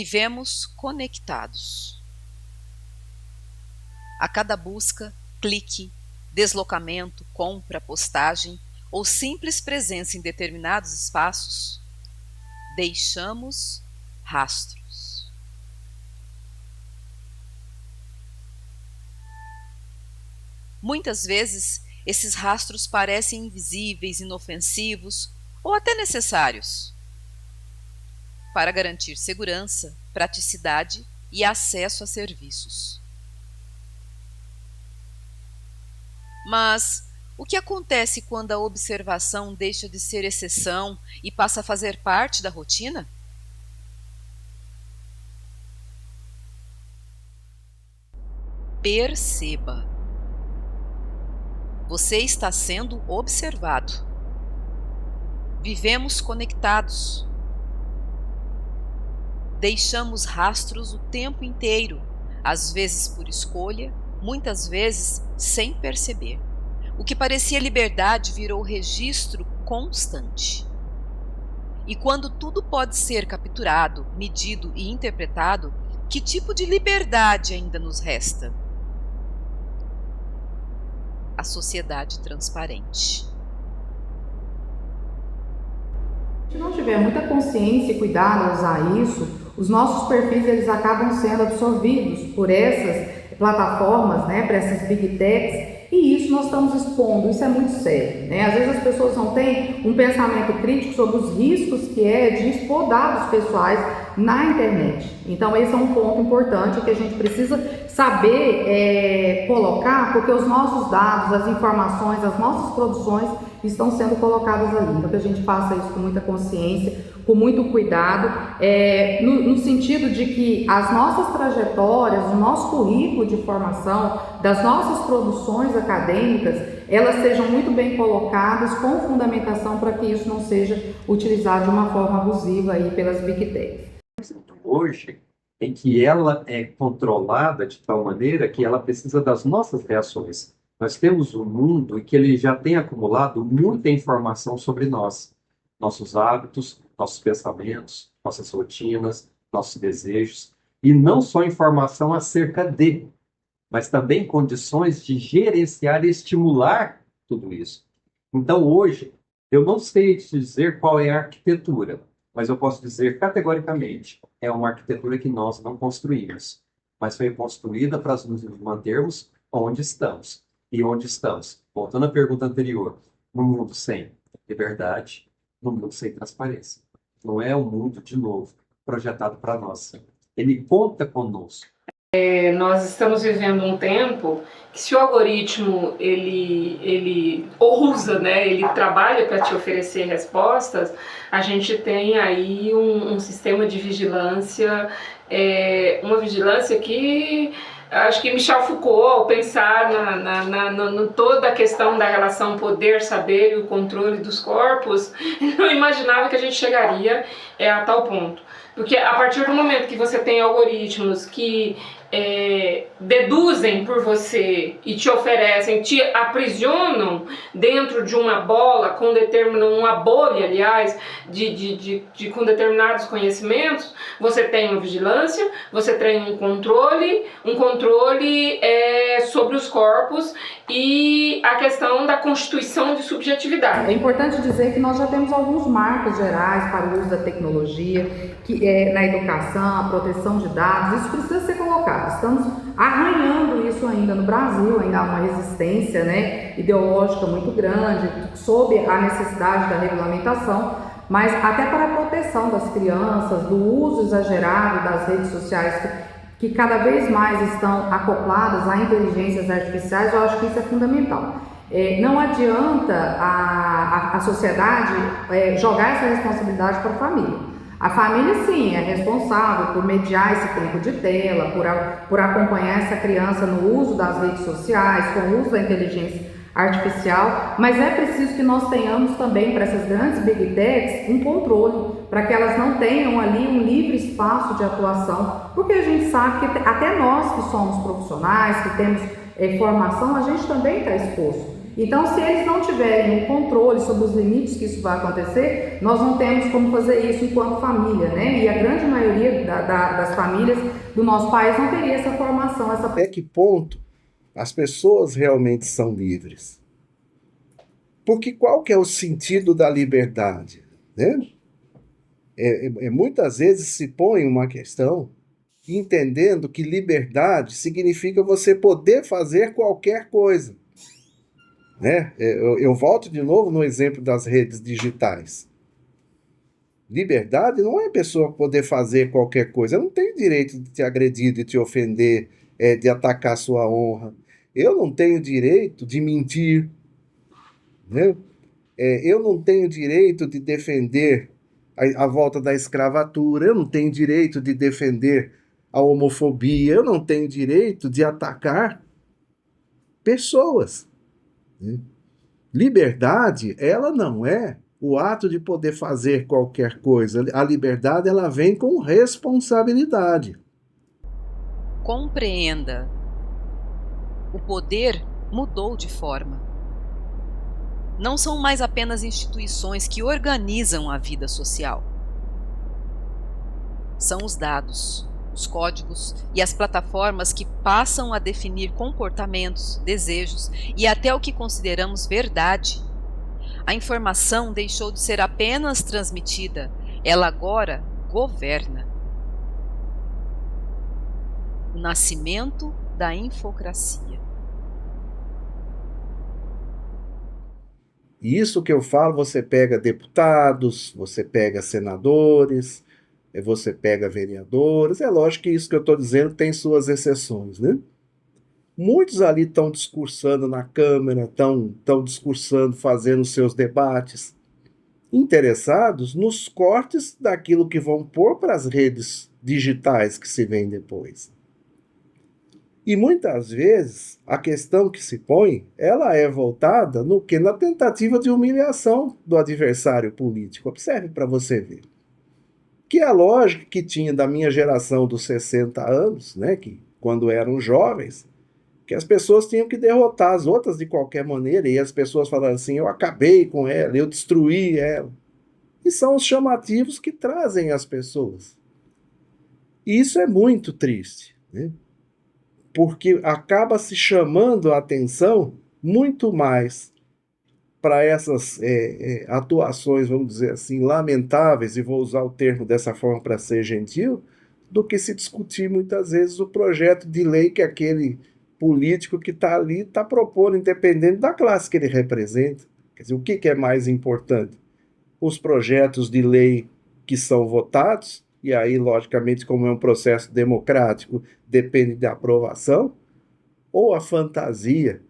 Vivemos conectados. A cada busca, clique, deslocamento, compra, postagem ou simples presença em determinados espaços, deixamos rastros. Muitas vezes, esses rastros parecem invisíveis, inofensivos ou até necessários para garantir segurança, praticidade e acesso a serviços. Mas o que acontece quando a observação deixa de ser exceção e passa a fazer parte da rotina? Perceba. Você está sendo observado. Vivemos conectados. Deixamos rastros o tempo inteiro, às vezes por escolha, muitas vezes sem perceber. O que parecia liberdade virou registro constante. E quando tudo pode ser capturado, medido e interpretado, que tipo de liberdade ainda nos resta? A sociedade transparente. Se não tiver muita consciência e cuidado ao usar isso, os nossos perfis eles acabam sendo absorvidos por essas plataformas, né, por essas big techs, e isso nós estamos expondo, isso é muito sério, né? Às vezes as pessoas não têm um pensamento crítico sobre os riscos que é de expor dados pessoais na internet. Então esse é um ponto importante que a gente precisa saber colocar, porque os nossos dados, as informações, as nossas produções estão sendo colocadas ali. Então que a gente faça isso com muita consciência, com muito cuidado, no sentido de que as nossas trajetórias, o nosso currículo de formação, das nossas produções acadêmicas, elas sejam muito bem colocadas com fundamentação para que isso não seja utilizado de uma forma abusiva aí pelas Big Techs. Hoje, em que ela é controlada de tal maneira que ela precisa das nossas reações. Nós temos um mundo em que ele já tem acumulado muita informação sobre nós, nossos hábitos, nossos pensamentos, nossas rotinas, nossos desejos, e não só informação acerca de, mas também condições de gerenciar e estimular tudo isso. Então, hoje, eu não sei te dizer qual é a arquitetura, mas eu posso dizer categoricamente, é uma arquitetura que nós não construímos, mas foi construída para nos mantermos onde estamos. E onde estamos? Voltando à pergunta anterior, no mundo sem liberdade, no mundo sem transparência. Não é um mundo, de novo, projetado para nós. Ele conta conosco. Nós estamos vivendo um tempo que, se o algoritmo ele ousa, né, ele trabalha para te oferecer respostas, a gente tem aí um sistema de vigilância, uma vigilância que acho que Michel Foucault, ao pensar toda a questão da relação poder-saber e o controle dos corpos, não imaginava que a gente chegaria a tal ponto. Porque a partir do momento que você tem algoritmos que deduzem por você e te oferecem, te aprisionam dentro de uma bola com uma bolha, aliás, com determinados conhecimentos, você tem uma vigilância, você tem um controle sobre os corpos e a questão da constituição de subjetividade. É importante dizer que nós já temos alguns marcos gerais para o uso da tecnologia, que na educação, a proteção de dados, isso precisa ser colocado. Estamos arranhando isso ainda no Brasil, ainda há uma resistência, né, ideológica muito grande sobre a necessidade da regulamentação, mas até para a proteção das crianças, do uso exagerado das redes sociais que cada vez mais estão acopladas a inteligências artificiais, eu acho que isso é fundamental. Não adianta a sociedade jogar essa responsabilidade para a família. A família, sim, é responsável por mediar esse tempo de tela, por acompanhar essa criança no uso das redes sociais, com o uso da inteligência artificial, mas é preciso que nós tenhamos também, para essas grandes big techs, um controle, para que elas não tenham ali um livre espaço de atuação, porque a gente sabe que até nós que somos profissionais, que temos formação, a gente também está exposto. Então, se eles não tiverem um controle sobre os limites que isso vai acontecer, nós não temos como fazer isso enquanto família, né? E a grande maioria das famílias do nosso país não teria essa formação. Até que ponto as pessoas realmente são livres? Porque qual que é o sentido da liberdade, né? Muitas vezes se põe uma questão entendendo que liberdade significa você poder fazer qualquer coisa, né? Eu volto de novo no exemplo das redes digitais. Liberdade não é a pessoa poder fazer qualquer coisa. Eu não tenho direito de te agredir, de te ofender, de atacar sua honra. Eu não tenho direito de mentir, né? Eu não tenho direito de defender a volta da escravatura. Eu não tenho direito de defender a homofobia. Eu não tenho direito de atacar pessoas, né? Liberdade, ela não é o ato de poder fazer qualquer coisa. A liberdade, ela vem com responsabilidade. Compreenda. O poder mudou de forma. Não são mais apenas instituições que organizam a vida social. São os dados, os códigos e as plataformas que passam a definir comportamentos, desejos e até o que consideramos verdade. A informação deixou de ser apenas transmitida, ela agora governa. O nascimento da infocracia. E isso que eu falo, você pega deputados, você pega senadores, você pega vereadores. É lógico que isso que eu estou dizendo tem suas exceções, né? Muitos ali estão discursando na Câmara, estão discursando, fazendo seus debates, interessados nos cortes daquilo que vão pôr para as redes digitais que se vêm depois. E muitas vezes a questão que se põe, ela é voltada no que? Na tentativa de humilhação do adversário político. Observe para você ver. Que a lógica que tinha da minha geração dos 60 anos, né, que quando eram jovens, que as pessoas tinham que derrotar as outras de qualquer maneira, e as pessoas falaram assim, eu acabei com ela, eu destruí ela. E são os chamativos que trazem as pessoas. E isso é muito triste, né? Porque acaba se chamando a atenção muito mais para essas atuações, vamos dizer assim, lamentáveis, e vou usar o termo dessa forma para ser gentil, do que se discutir muitas vezes o projeto de lei que aquele político que está ali está propondo, independente da classe que ele representa. Quer dizer, o que é mais importante? Os projetos de lei que são votados, e aí, logicamente, como é um processo democrático, depende da aprovação, ou a fantasia?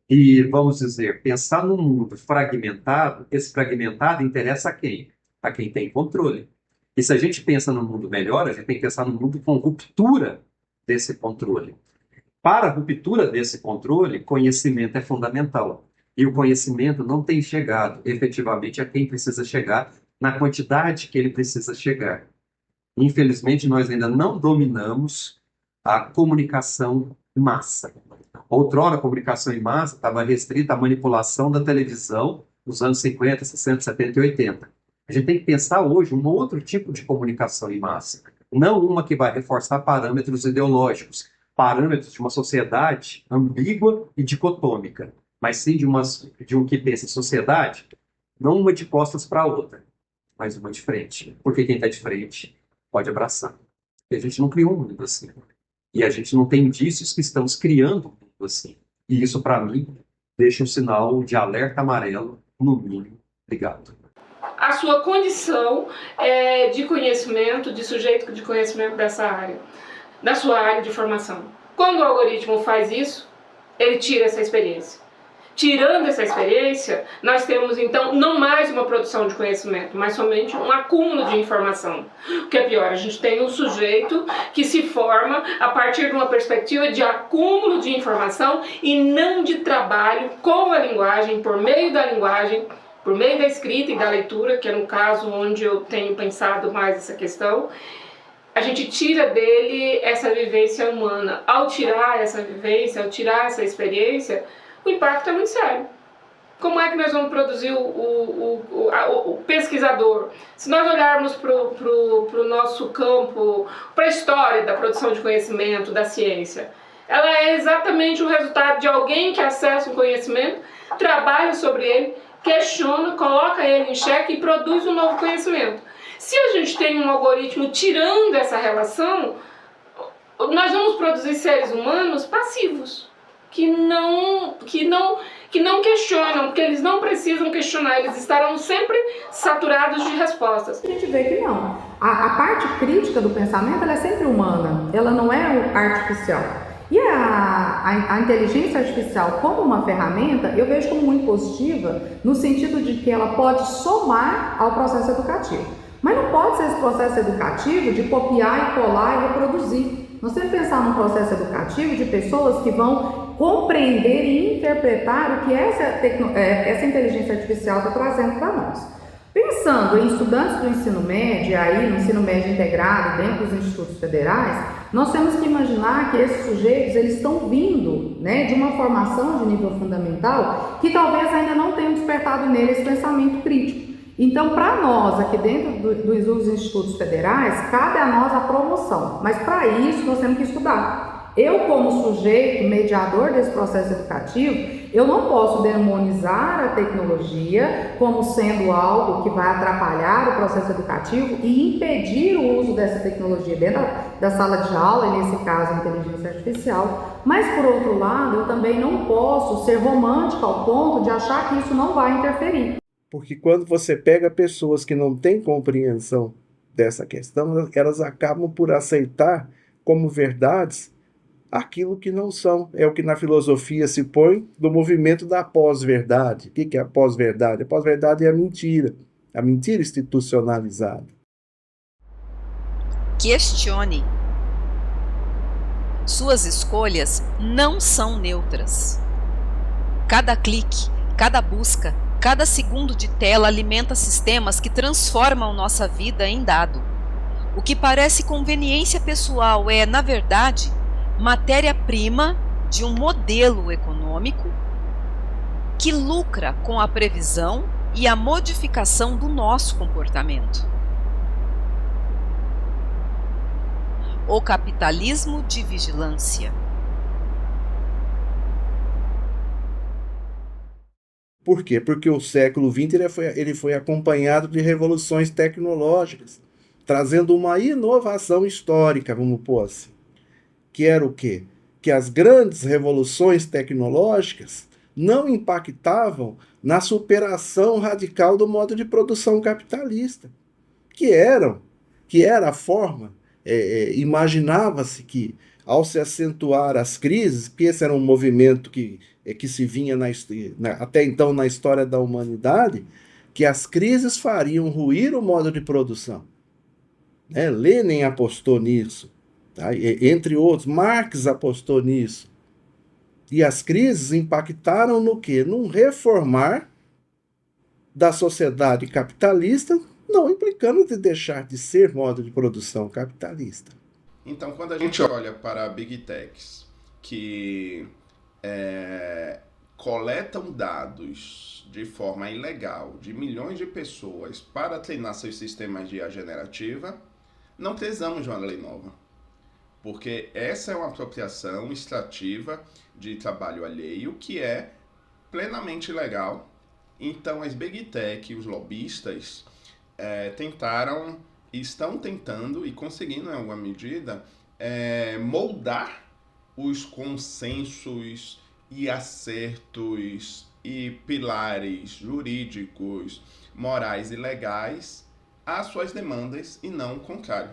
E, vamos dizer, pensar num mundo fragmentado, esse fragmentado interessa a quem? A quem tem controle. E se a gente pensa num mundo melhor, a gente tem que pensar num mundo com ruptura desse controle. Para a ruptura desse controle, conhecimento é fundamental. E o conhecimento não tem chegado efetivamente a quem precisa chegar, na quantidade que ele precisa chegar. Infelizmente, nós ainda não dominamos a comunicação em massa. Outrora, a comunicação em massa estava restrita à manipulação da televisão nos anos 50, 60, 70 e 80. A gente tem que pensar hoje um outro tipo de comunicação em massa. Não uma que vai reforçar parâmetros ideológicos, parâmetros de uma sociedade ambígua e dicotômica, mas sim de um que pensa em sociedade, não uma de costas para a outra, mas uma de frente. Porque quem está de frente pode abraçar. Porque a gente não criou um mundo assim. E a gente não tem indícios que estamos criando um mundo assim. E isso, para mim, deixa um sinal de alerta amarelo, no mínimo. Obrigado. A sua condição de conhecimento, de sujeito de conhecimento dessa área, da sua área de formação. Quando o algoritmo faz isso, ele tira essa experiência. Tirando essa experiência, nós temos então não mais uma produção de conhecimento, mas somente um acúmulo de informação. O que é pior, a gente tem um sujeito que se forma a partir de uma perspectiva de acúmulo de informação e não de trabalho com a linguagem, por meio da escrita e da leitura, que é no caso onde eu tenho pensado mais essa questão. A gente tira dele essa vivência humana. Ao tirar essa vivência, ao tirar essa experiência, o impacto é muito sério. Como é que nós vamos produzir o pesquisador? Se nós olharmos para o nosso campo, para a história da produção de conhecimento, da ciência, ela é exatamente o resultado de alguém que acessa um conhecimento, trabalha sobre ele, questiona, coloca ele em xeque e produz um novo conhecimento. Se a gente tem um algoritmo tirando essa relação, nós vamos produzir seres humanos passivos, que não questionam, porque eles não precisam questionar, eles estarão sempre saturados de respostas. A gente vê que não. A parte crítica do pensamento, ela é sempre humana, ela não é artificial. E a inteligência artificial como uma ferramenta, eu vejo como muito positiva, no sentido de que ela pode somar ao processo educativo. Mas não pode ser esse processo educativo de copiar e colar e reproduzir. Nós temos que pensar num processo educativo de pessoas que vão compreender e interpretar o que essa inteligência artificial está trazendo para nós. Pensando em estudantes do ensino médio, aí no ensino médio integrado, dentro dos institutos federais, nós temos que imaginar que esses sujeitos eles estão vindo, né, de uma formação de nível fundamental que talvez ainda não tenham despertado nele esse pensamento crítico. Então, para nós, aqui dentro dos institutos federais, cabe a nós a promoção, mas para isso nós temos que estudar. Eu, como sujeito mediador desse processo educativo, eu não posso demonizar a tecnologia como sendo algo que vai atrapalhar o processo educativo e impedir o uso dessa tecnologia dentro da sala de aula, e nesse caso a inteligência artificial, mas por outro lado, eu também não posso ser romântica ao ponto de achar que isso não vai interferir. Porque quando você pega pessoas que não têm compreensão dessa questão, elas acabam por aceitar como verdades aquilo que não são. É o que na filosofia se põe do movimento da pós-verdade. O que é a pós-verdade? A pós-verdade é a mentira institucionalizada. Questione. Suas escolhas não são neutras. Cada clique, cada busca, cada segundo de tela alimenta sistemas que transformam nossa vida em dado. O que parece conveniência pessoal é, na verdade, matéria-prima de um modelo econômico que lucra com a previsão e a modificação do nosso comportamento. O capitalismo de vigilância. Por quê? Porque o século XX ele foi acompanhado de revoluções tecnológicas, trazendo uma inovação histórica, vamos pôr assim. Que era o quê? Que as grandes revoluções tecnológicas não impactavam na superação radical do modo de produção capitalista, que era a forma, imaginava-se que, ao se acentuar as crises, que esse era um movimento que se vinha até então na história da humanidade, que as crises fariam ruir o modo de produção. Lenin apostou nisso, tá? Entre outros, Marx apostou nisso. E as crises impactaram no quê? Num reformar da sociedade capitalista, não implicando de deixar de ser modo de produção capitalista. Então, quando a gente olha para Big Techs, que coletam dados de forma ilegal de milhões de pessoas para treinar seus sistemas de IA generativa, não precisamos de uma lei nova. Porque essa é uma apropriação extrativa de trabalho alheio que é plenamente legal. Então, as Big Tech e os lobistas estão tentando e conseguindo, em alguma medida, moldar os consensos e acertos e pilares jurídicos, morais e legais às suas demandas e não o contrário.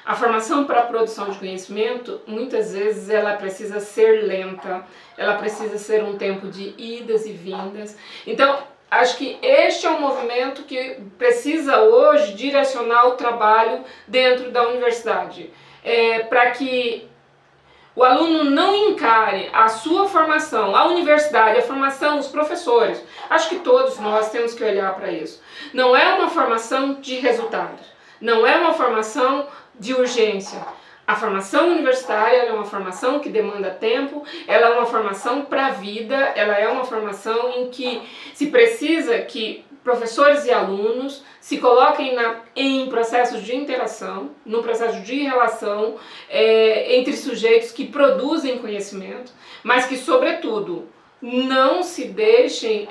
A formação para a produção de conhecimento, muitas vezes, ela precisa ser lenta, ela precisa ser um tempo de idas e vindas. Então, acho que este é um movimento que precisa hoje direcionar o trabalho dentro da universidade, para que o aluno não encare a sua formação, a universidade, a formação, os professores. Acho que todos nós temos que olhar para isso. Não é uma formação de resultados, não é uma formação de urgência. A formação universitária ela é uma formação que demanda tempo, ela é uma formação para a vida, ela é uma formação em que se precisa que professores e alunos se coloquem em processos de interação, no processo de relação entre sujeitos que produzem conhecimento, mas que, sobretudo, não se deixem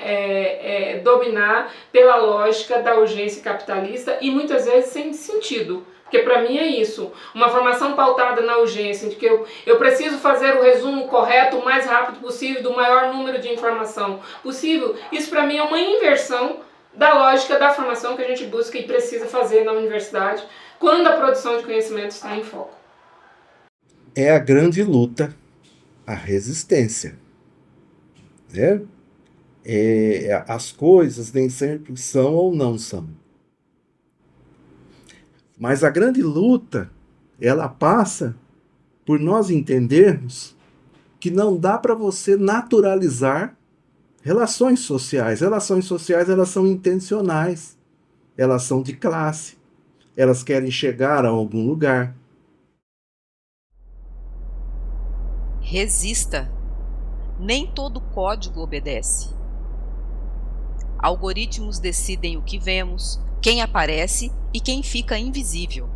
dominar pela lógica da urgência capitalista e muitas vezes sem sentido. Porque para mim é isso, uma formação pautada na urgência, de que eu preciso fazer o resumo correto o mais rápido possível do maior número de informação possível, isso para mim é uma inversão da lógica da formação que a gente busca e precisa fazer na universidade, quando a produção de conhecimento está em foco. É a grande luta, a resistência. Né? As coisas nem sempre são ou não são. Mas a grande luta, ela passa por nós entendermos que não dá para você naturalizar relações sociais. Relações sociais, elas são intencionais. Elas são de classe. Elas querem chegar a algum lugar. Resista. Nem todo código obedece. Algoritmos decidem o que vemos, quem aparece e quem fica invisível.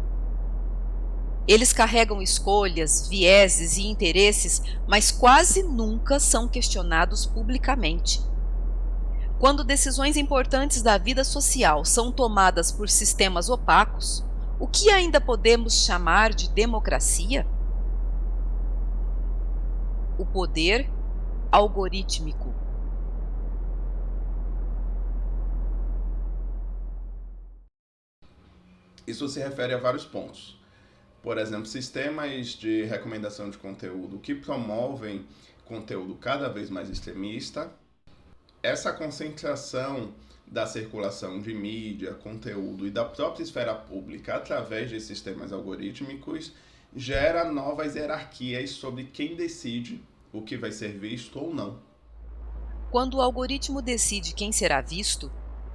Eles carregam escolhas, vieses e interesses, mas quase nunca são questionados publicamente. Quando decisões importantes da vida social são tomadas por sistemas opacos, o que ainda podemos chamar de democracia? O poder algorítmico. Isso se refere a vários pontos. Por exemplo, sistemas de recomendação de conteúdo que promovem conteúdo cada vez mais extremista. Essa concentração da circulação de mídia, conteúdo e da própria esfera pública através de sistemas algorítmicos gera novas hierarquias sobre quem decide o que vai ser visto ou não. Quando o algoritmo decide quem será visto,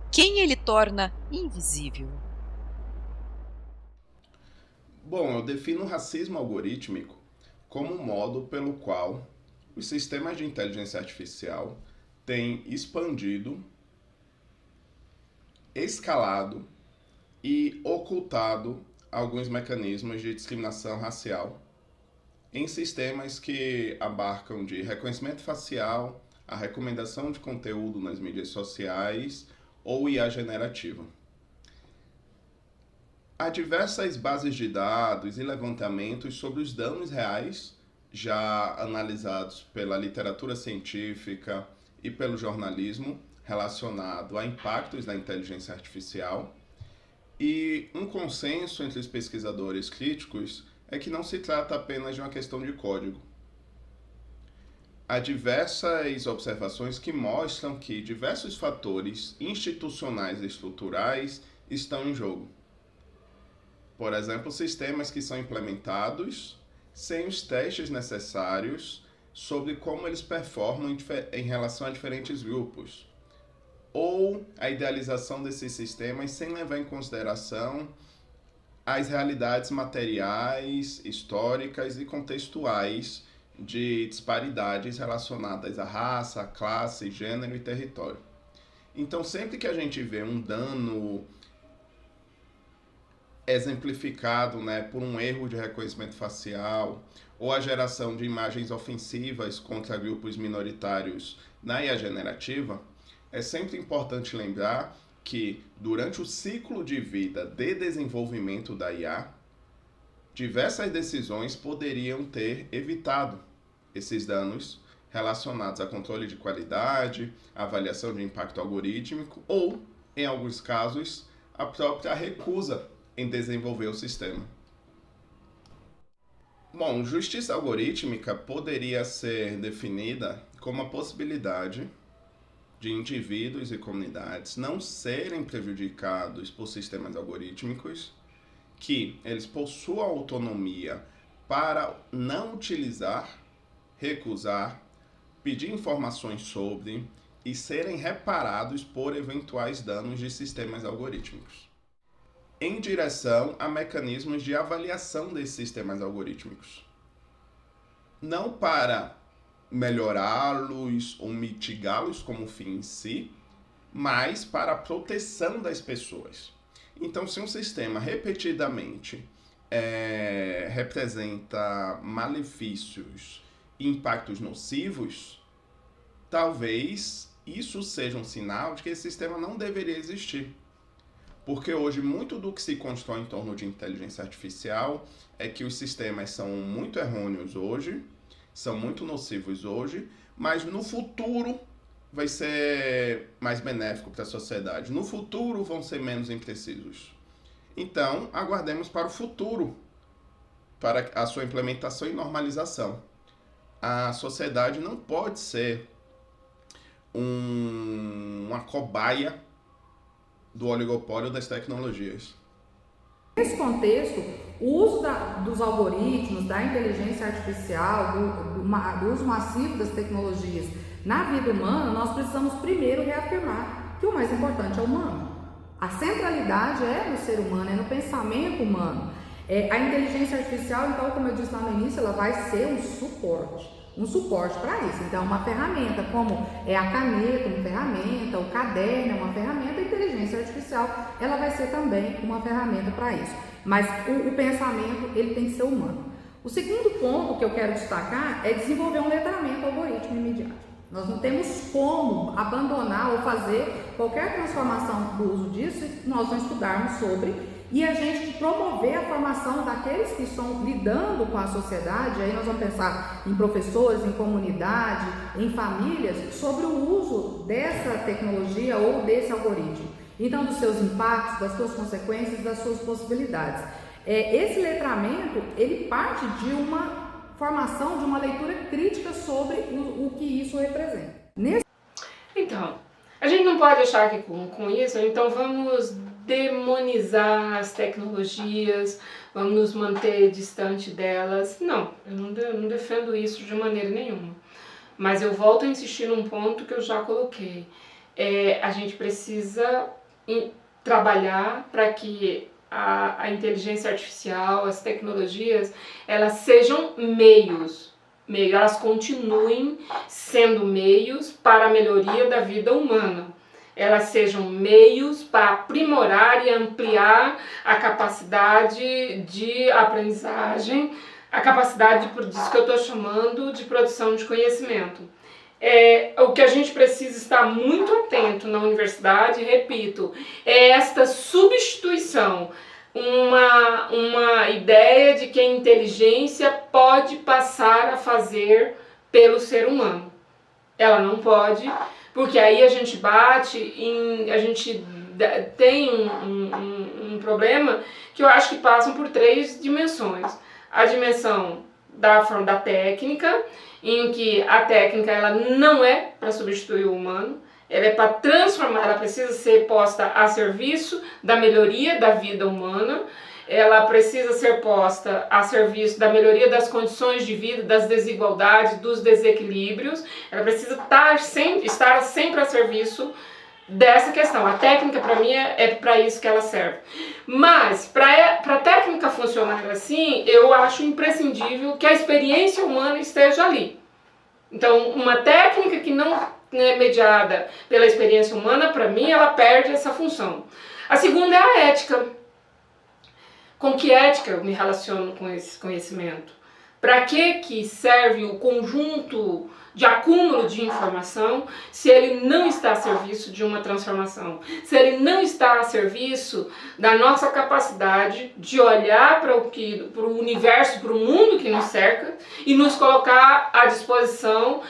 quem ele torna invisível? Bom, eu defino o racismo algorítmico como um modo pelo qual os sistemas de inteligência artificial têm expandido, escalado e ocultado alguns mecanismos de discriminação racial em sistemas que abarcam de reconhecimento facial, a recomendação de conteúdo nas mídias sociais ou IA generativa. Há diversas bases de dados e levantamentos sobre os danos reais já analisados pela literatura científica e pelo jornalismo relacionado a impactos da inteligência artificial. E um consenso entre os pesquisadores críticos é que não se trata apenas de uma questão de código. Há diversas observações que mostram que diversos fatores institucionais e estruturais estão em jogo. Por exemplo, sistemas que são implementados sem os testes necessários sobre como eles performam em relação a diferentes grupos. Ou a idealização desses sistemas sem levar em consideração as realidades materiais, históricas e contextuais de disparidades relacionadas à raça, classe, gênero e território. Então, sempre que a gente vê um dano exemplificado, por um erro de reconhecimento facial ou a geração de imagens ofensivas contra grupos minoritários na IA generativa, é sempre importante lembrar que, durante o ciclo de vida de desenvolvimento da IA, diversas decisões poderiam ter evitado esses danos relacionados a controle de qualidade, avaliação de impacto algorítmico ou, em alguns casos, a própria recusa em desenvolver o sistema. Bom, justiça algorítmica poderia ser definida como a possibilidade de indivíduos e comunidades não serem prejudicados por sistemas algorítmicos, que eles possuam autonomia para não utilizar, recusar, pedir informações sobre e serem reparados por eventuais danos de sistemas algorítmicos. em direção a mecanismos de avaliação desses sistemas algorítmicos. Não para melhorá-los ou mitigá-los como fim em si, mas para a proteção das pessoas. Então, se um sistema repetidamente representa malefícios e impactos nocivos, talvez isso seja um sinal de que esse sistema não deveria existir. Porque hoje muito do que se constrói em torno de inteligência artificial é que os sistemas são muito errôneos hoje, são muito nocivos hoje, mas no futuro vai ser mais benéfico para a sociedade. No futuro vão ser menos imprecisos. Então, aguardemos para o futuro, para a sua implementação e normalização. A sociedade não pode ser uma cobaia do oligopólio das tecnologias. Nesse contexto, o uso dos algoritmos, da inteligência artificial, do uso massivo das tecnologias na vida humana, nós precisamos primeiro reafirmar que o mais importante é o humano. A centralidade é no ser humano, é no pensamento humano. A inteligência artificial, então, como eu disse lá no início, ela vai ser um suporte para isso. Então, uma ferramenta como a caneta, uma ferramenta, o caderno é uma ferramenta, a inteligência artificial, ela vai ser também uma ferramenta para isso. Mas o pensamento, ele tem que ser humano. O segundo ponto que eu quero destacar é desenvolver um letramento algoritmo imediato. Nós não temos como abandonar ou fazer qualquer transformação do uso disso se nós não estudarmos sobre e a gente promover a formação daqueles que estão lidando com a sociedade. Aí nós vamos pensar em professores, em comunidade, em famílias, sobre o uso dessa tecnologia ou desse algoritmo. Então, dos seus impactos, das suas consequências, das suas possibilidades. Esse letramento, ele parte de uma formação, de uma leitura crítica sobre o que isso representa. Então, a gente não pode achar que com isso, então vamos demonizar as tecnologias, vamos nos manter distante delas. Não, eu não defendo isso de maneira nenhuma. Mas eu volto a insistir num ponto que eu já coloquei. A gente precisa trabalhar para que a inteligência artificial, as tecnologias, elas sejam meios, elas continuem sendo meios para a melhoria da vida humana. Elas sejam meios para aprimorar e ampliar a capacidade de aprendizagem, a capacidade, por isso que eu estou chamando de produção de conhecimento. O que a gente precisa estar muito atento na universidade, repito, é esta substituição, uma ideia de que a inteligência pode passar a fazer pelo ser humano. Ela não pode, porque aí a gente a gente tem um problema que eu acho que passam por 3 dimensões. A dimensão da técnica, em que a técnica ela não é para substituir o humano, ela é para transformar, ela precisa ser posta a serviço da melhoria da vida humana, ela precisa ser posta a serviço da melhoria das condições de vida, das desigualdades, dos desequilíbrios, ela precisa estar sempre a serviço dessa questão. A técnica, para mim, é para isso que ela serve. Mas, para a técnica funcionar assim, eu acho imprescindível que a experiência humana esteja ali. Então, uma técnica que não é mediada pela experiência humana, para mim, ela perde essa função. A segunda é a ética. Com que ética eu me relaciono com esse conhecimento? Para que serve o conjunto de acúmulo de informação se ele não está a serviço de uma transformação? Se ele não está a serviço da nossa capacidade de olhar para o universo, para o mundo que nos cerca e nos colocar à disposição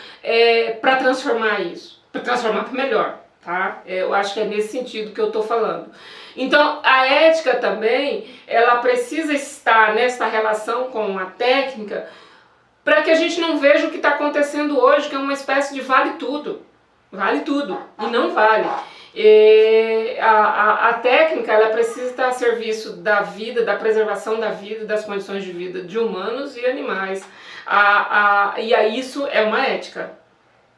para transformar isso, para transformar para melhor. Tá? Eu acho que é nesse sentido que eu estou falando. Então, a ética também, ela precisa estar nessa relação com a técnica para que a gente não veja o que está acontecendo hoje, que é uma espécie de vale tudo. Vale tudo, e não vale. A técnica, ela precisa estar a serviço da vida, da preservação da vida, das condições de vida de humanos e animais. Isso é uma ética.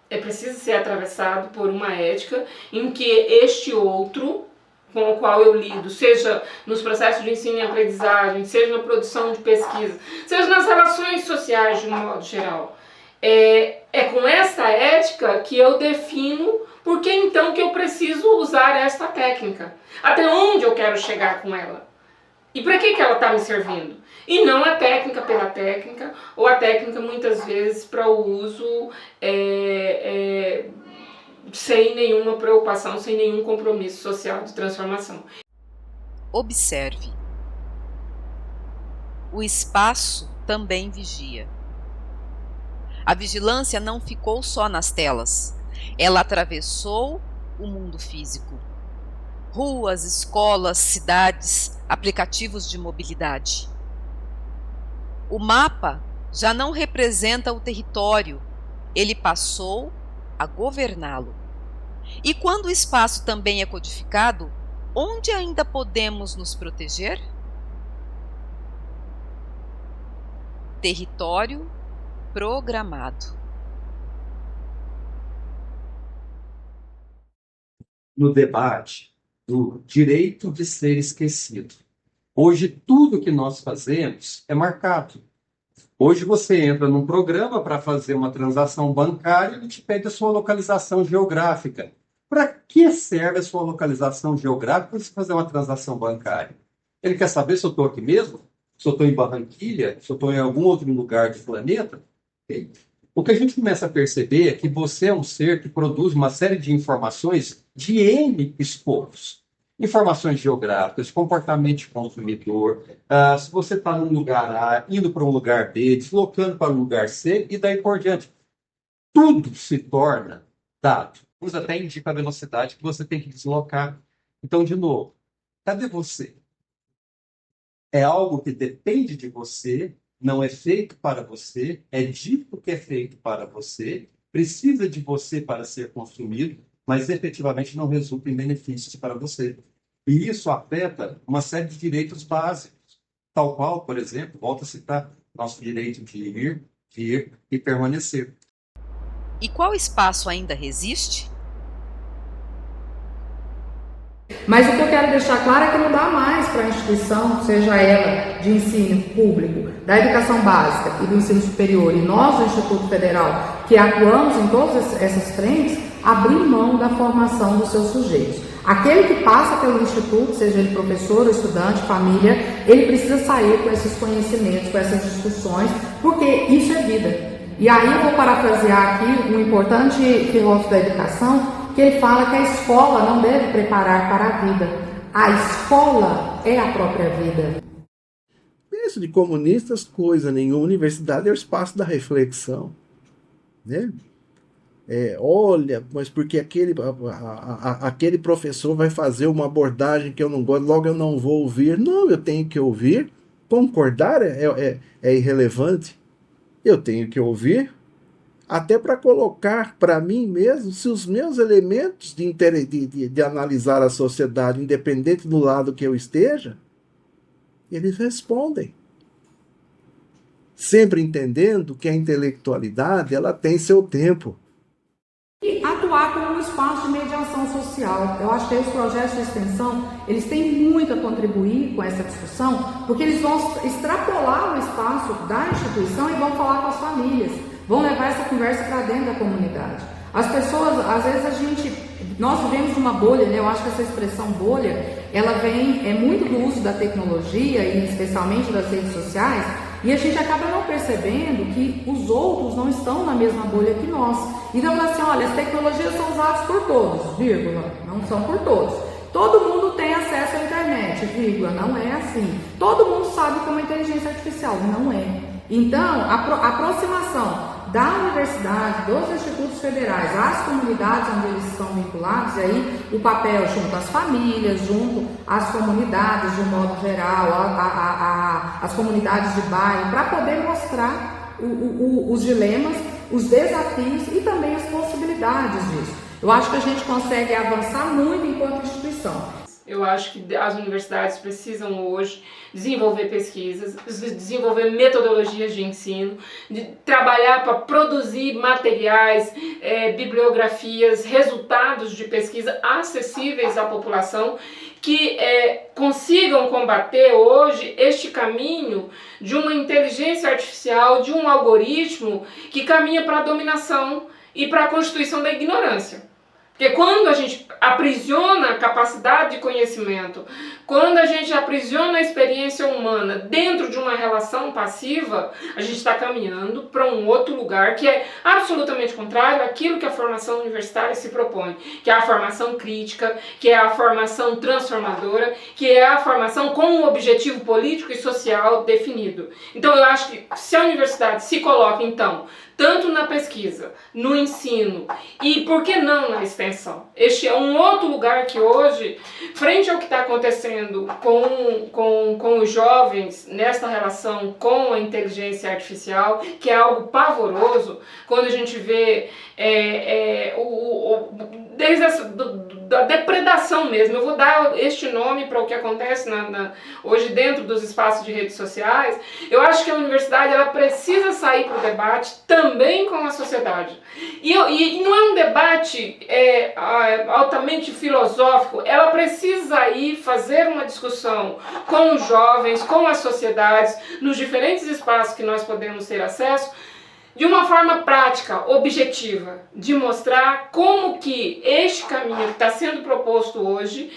É preciso ser atravessado por uma ética em que este outro, com o qual eu lido, seja nos processos de ensino e aprendizagem, seja na produção de pesquisa, seja nas relações sociais de um modo geral. É com essa ética que eu defino por que então que eu preciso usar esta técnica, até onde eu quero chegar com ela e para que ela está me servindo. E não a técnica pela técnica, ou a técnica muitas vezes para o uso sem nenhuma preocupação, sem nenhum compromisso social de transformação. Observe. O espaço também vigia. A vigilância não ficou só nas telas. Ela atravessou o mundo físico. Ruas, escolas, cidades, aplicativos de mobilidade. O mapa já não representa o território, ele passou a governá-lo. E quando o espaço também é codificado, onde ainda podemos nos proteger? Território programado. No debate do direito de ser esquecido. Hoje, tudo que nós fazemos é marcado. Hoje, você entra num programa para fazer uma transação bancária e ele te pede a sua localização geográfica. Para que serve a sua localização geográfica para você fazer uma transação bancária? Ele quer saber se eu estou aqui mesmo? Se eu estou em Barranquilha? Se eu estou em algum outro lugar do planeta? Okay. O que a gente começa a perceber é que você é um ser que produz uma série de informações de N escopos. Informações geográficas, comportamento de consumidor, se você está num lugar A, indo para um lugar B, deslocando para um lugar C, e daí por diante. Tudo se torna dado. Uns até indica a velocidade que você tem que deslocar. Então, de novo, cadê você? É algo que depende de você, não é feito para você, é dito que é feito para você, precisa de você para ser consumido, mas efetivamente não resulta em benefícios para você. E isso afeta uma série de direitos básicos, tal qual, por exemplo, volto a citar, nosso direito de ir, vir e permanecer. E qual espaço ainda resiste? Mas o que eu quero deixar claro é que não dá mais para a instituição, seja ela de ensino público, da educação básica e do ensino superior, e nós do Instituto Federal, que atuamos em todas essas frentes, abrir mão da formação dos seus sujeitos. Aquele que passa pelo Instituto, seja ele professor, estudante, família, ele precisa sair com esses conhecimentos, com essas discussões, porque isso é vida. E aí eu vou parafrasear aqui um importante filósofo da educação, que ele fala que a escola não deve preparar para a vida. A escola é a própria vida. Isso de comunistas, coisa nenhuma. Universidade é o espaço da reflexão, né? Olha, mas porque aquele professor vai fazer uma abordagem que eu não gosto, logo eu não vou ouvir. Não, eu tenho que ouvir. Concordar é irrelevante. Eu tenho que ouvir, até para colocar para mim mesmo se os meus elementos de analisar a sociedade, independente do lado que eu esteja, eles respondem. Sempre entendendo que a intelectualidade ela tem seu tempo. E atuar como um espaço de mediação social. Eu acho que os projetos de extensão, eles têm muito a contribuir com essa discussão, porque eles vão extrapolar o espaço da instituição e vão falar com as famílias, vão levar essa conversa para dentro da comunidade. As pessoas, às vezes nós vivemos numa bolha, né? Eu acho que essa expressão bolha, ela vem muito do uso da tecnologia e especialmente das redes sociais, e a gente acaba não percebendo que os outros não estão na mesma bolha que nós. Então, assim, olha, as tecnologias são usadas por todos, vírgula, não são por todos. Todo mundo tem acesso à internet, vírgula, não é assim. Todo mundo sabe como é inteligência artificial, não é. Então, a aproximação da universidade, dos institutos federais, às comunidades onde eles estão vinculados, e aí o papel junto às famílias, junto às comunidades de um modo geral, às comunidades de bairro, para poder mostrar os dilemas, os desafios e também as possibilidades disso. Eu acho que a gente consegue avançar muito enquanto instituição. Eu acho que as universidades precisam hoje desenvolver pesquisas, desenvolver metodologias de ensino, de trabalhar para produzir materiais, bibliografias, resultados de pesquisa acessíveis à população, que consigam combater hoje este caminho de uma inteligência artificial, de um algoritmo que caminha para a dominação e para a constituição da ignorância. Porque quando a gente aprisiona a capacidade de conhecimento, quando a gente aprisiona a experiência humana dentro de uma relação passiva, a gente está caminhando para um outro lugar que é absolutamente contrário àquilo que a formação universitária se propõe, que é a formação crítica, que é a formação transformadora, que é a formação com um objetivo político e social definido. Então eu acho que se a universidade se coloca, então, tanto na pesquisa, no ensino e, por que não, na extensão. Este é um outro lugar que hoje, frente ao que está acontecendo com os jovens nesta relação com a inteligência artificial, que é algo pavoroso, quando a gente vê desde da depredação mesmo. Eu vou dar este nome para o que acontece hoje dentro dos espaços de redes sociais. Eu acho que a universidade ela precisa sair para o debate também com a sociedade. E não é um debate altamente filosófico, ela precisa ir fazer uma discussão com os jovens, com as sociedades, nos diferentes espaços que nós podemos ter acesso, de uma forma prática, objetiva, de mostrar como que este caminho que está sendo proposto hoje,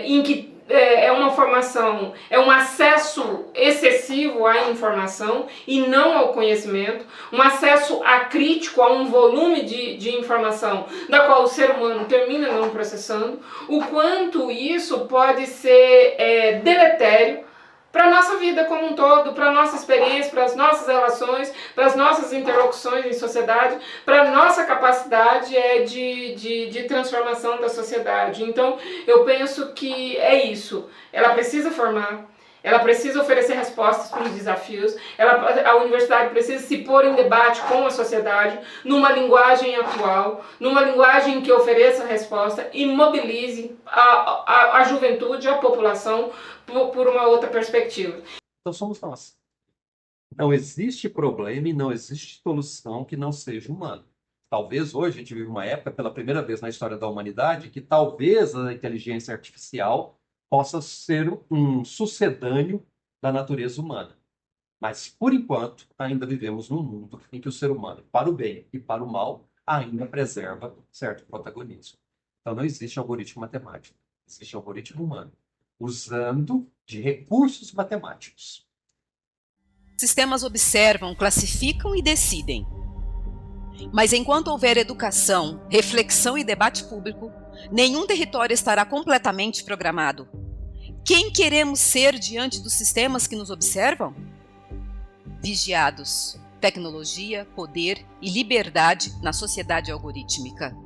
em que é uma formação, é um acesso excessivo à informação e não ao conhecimento, um acesso acrítico a um volume de informação da qual o ser humano termina não processando, o quanto isso pode ser deletério para a nossa vida como um todo, para a nossa experiência, para as nossas relações, para as nossas interlocuções em sociedade, para a nossa capacidade de transformação da sociedade. Então, eu penso que é isso. Ela precisa formar, ela precisa oferecer respostas para os desafios, a universidade precisa se pôr em debate com a sociedade, numa linguagem atual, numa linguagem que ofereça resposta e mobilize a juventude, a população, por uma outra perspectiva. Então somos nós. Não existe problema e não existe solução que não seja humana. Talvez hoje a gente vive uma época, pela primeira vez na história da humanidade, que talvez a inteligência artificial possa ser um sucedâneo da natureza humana. Mas, por enquanto, ainda vivemos num mundo em que o ser humano, para o bem e para o mal, ainda preserva certo protagonismo. Então não existe algoritmo matemático, existe algoritmo humano, usando de recursos matemáticos. Sistemas observam, classificam e decidem. Mas enquanto houver educação, reflexão e debate público, nenhum território estará completamente programado. Quem queremos ser diante dos sistemas que nos observam? Vigiados. Tecnologia, poder e liberdade na sociedade algorítmica.